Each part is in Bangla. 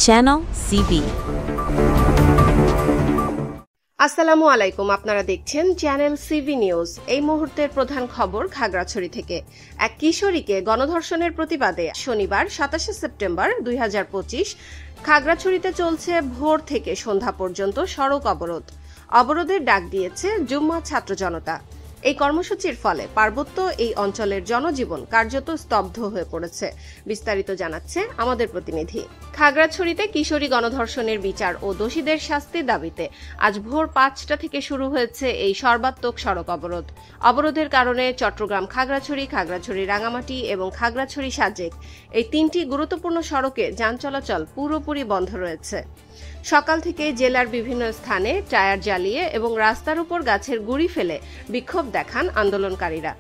Channel CV. আসসালামু আলাইকুম, আপনারা দেখছেন চ্যানেল সিভি নিউজ। এই মুহূর্তের প্রধান খবর খাগড়াছড়ি থেকে। এক কিশোরীকে গণধর্ষণের প্রতিবাদে শনিবার ২৭ সেপ্টেম্বর ২০২৫ খাগড়াছড়িতে চলছে ভোর থেকে সন্ধ্যা পর্যন্ত সড়ক অবরোধের ডাক দিয়েছে জুম্মা ছাত্র জনতা। এই কর্মসূচির ফলে পার্বত্য এই অঞ্চলের জনজীবন কার্যত স্তব্ধ হয়ে পড়েছে। বিস্তারিত জানাচ্ছে আমাদের প্রতিনিধি। খাগড়াছড়িতে কিশোরী গণধর্ষণের বিচার ও দোষীদের শাস্তির দাবিতে আজ ভোর ৫টা থেকে শুরু হয়েছে এই সর্বাত্মক সড়ক অবরোধের কারণে চট্টগ্রাম খাগড়াছড়ি রাঙামাটি এবং খাগড়াছড়ি সাজেক এই তিনটি গুরুত্বপূর্ণ সড়কে যান চলাচল পুরোপুরি বন্ধ রয়েছে। সকাল থেকে জেলার বিভিন্ন স্থানে টায়ার জ্বালিয়ে এবং রাস্তার উপর গাছের গুঁড়ি ফেলে বিক্ষোভ দেখান আন্দোলনকারীরা।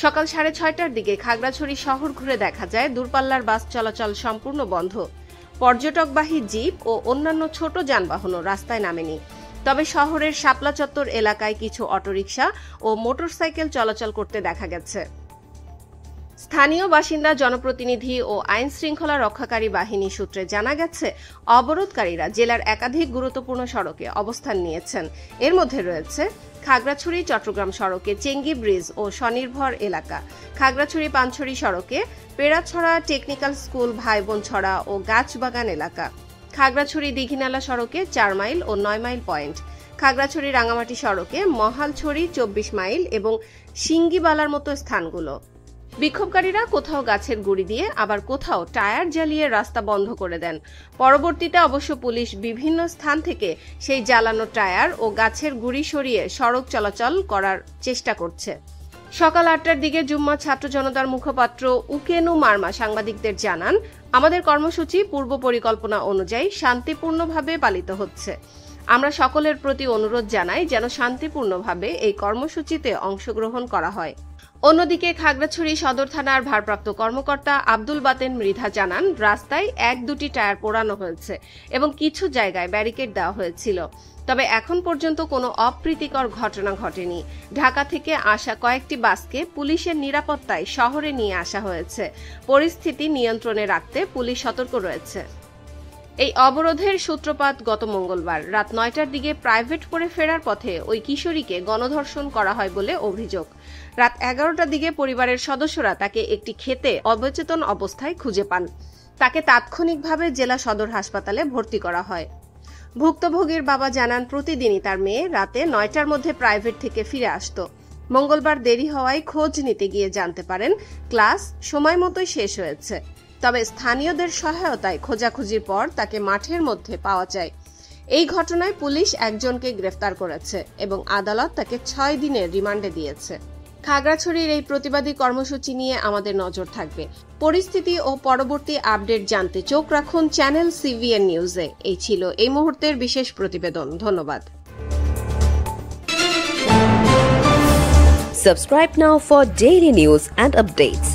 সকাল ৬:৩০টার দিকে খাগড়াছড়ি শহর ঘুরে দেখা যায় দূরপাল্লার বাস চলাচল সম্পূর্ণ বন্ধ। পর্যটকবাহী জিপ ও অন্যান্য ছোট যানবাহনও রাস্তায় নামেনি। তবে শহরের শাপলা চত্বর এলাকায় কিছু অটোরিকশা ও মোটরসাইকেল চলাচল করতে দেখা গেছে। স্থানীয় বাসিন্দা, জনপ্রতিনিধি ও আইন শৃঙ্খলা রক্ষাকারী বাহিনী সূত্রে জানা গেছে, অবরোধকারীরা জেলার একাধিক গুরুত্বপূর্ণ সড়কে অবস্থান নিয়েছেন। এর মধ্যে রয়েছে খাগড়াছড়ি চট্টগ্রাম সড়কে চেঙ্গি ব্রিজ ও স্বনির্ভর এলাকা, খাগড়াছড়ি পানছড়ি সড়কে পেড়াছড়া টেকনিক্যাল স্কুল, ভাইবোন ছড়া ও গাছবাগান এলাকা, খাগড়াছড়ি দীঘিনালা সড়কে ৪ মাইল ও ৯ মাইল পয়েন্ট, খাগড়াছড়ি রাঙামাটি সড়কে মহালছড়ি ২৪ মাইল এবং সিঙ্গিবালার মতো স্থানগুলো। বিক্ষোভকারীরা কোথাও গাছের গুঁড়ি দিয়ে আবার কোথাও টায়ার জ্বালিয়ে রাস্তা বন্ধ করে দেন। পরবর্তীতে অবশ্য পুলিশ বিভিন্ন স্থান থেকে সেই জ্বালানো টায়ার ও গাছের গুঁড়ি সরিয়ে সড়ক চলাচল করার চেষ্টা করছে। সকাল ৮টার দিকে জুম্মা ছাত্র জনতার মুখপাত্র উকেনু মার্মা সাংবাদিকদের জানান, আমাদের কর্মসূচি পূর্ব পরিকল্পনা অনুযায়ী শান্তিপূর্ণভাবে পালিত হচ্ছে। আমরা সকলের প্রতি অনুরোধ জানাই যেন শান্তিপূর্ণভাবে এই কর্মসূচিতে অংশগ্রহণ করা হয়। অন্যদিকে খাগড়াছড়ি সদর থানার ভারপ্রাপ্ত কর্মকর্তা আব্দুল বাতেন মৃধা জানান, রাস্তায় ১-২টি টায়ার পোড়ানো হয়েছে এবং কিছু জায়গায় ব্যারিকেড দেওয়া হয়েছিল। তবে এখন পর্যন্ত কোনো অপ্রীতিকর ঘটনা ঘটেনি। ঢাকা থেকে আসা কয়েকটি বাসকে পুলিশের নিরাপত্তায় শহরে নিয়ে আসা হয়েছে। পরিস্থিতি নিয়ন্ত্রণে রাখতে পুলিশ সতর্ক রয়েছে। এই অবরোধের সূত্রপাত গত মঙ্গলবার রাত ৯টার দিকে প্রাইভেট পড়ে ফেরার পথে ওই কিশোরীকে গণধর্ষণ করা হয় বলে অভিযোগ। রাত ১১টার দিকে পরিবারের সদস্যরা তাকে একটি ক্ষেতে অবচেতন অবস্থায় খুঁজে পান। তাকে তাৎক্ষণিকভাবে জেলা সদর হাসপাতালে ভর্তি করা হয়। ভুক্তভোগীর বাবা জানান, প্রতিদিনই তার মেয়ে রাতে ৯টার মধ্যে প্রাইভেট থেকে ফিরে আসত। মঙ্গলবার দেরি হওয়ায় খোঁজ নিতে গিয়ে জানতে পারেন ক্লাস সময় মতোই শেষ হয়েছে। তবে স্থানীয়দের সহায়তায় খোঁজাখুঁজির পর তাকে মাঠের মধ্যে পাওয়া যায়। এই ঘটনায় পুলিশ একজনকে গ্রেফতার করেছে এবং আদালত তাকে ৬ দিনের রিমান্ডে দিয়েছে। খাগড়াছড়ির এই প্রতিবাদী কর্মসূচি নিয়ে আমাদের নজর থাকবে। পরিস্থিতি ও পরবর্তী আপডেট জানতে চোখ রাখুন চ্যানেল সিভিএন নিউজে। এই ছিল এই মুহূর্তের বিশেষ প্রতিবেদন। ধন্যবাদ। Subscribe now for daily news and updates.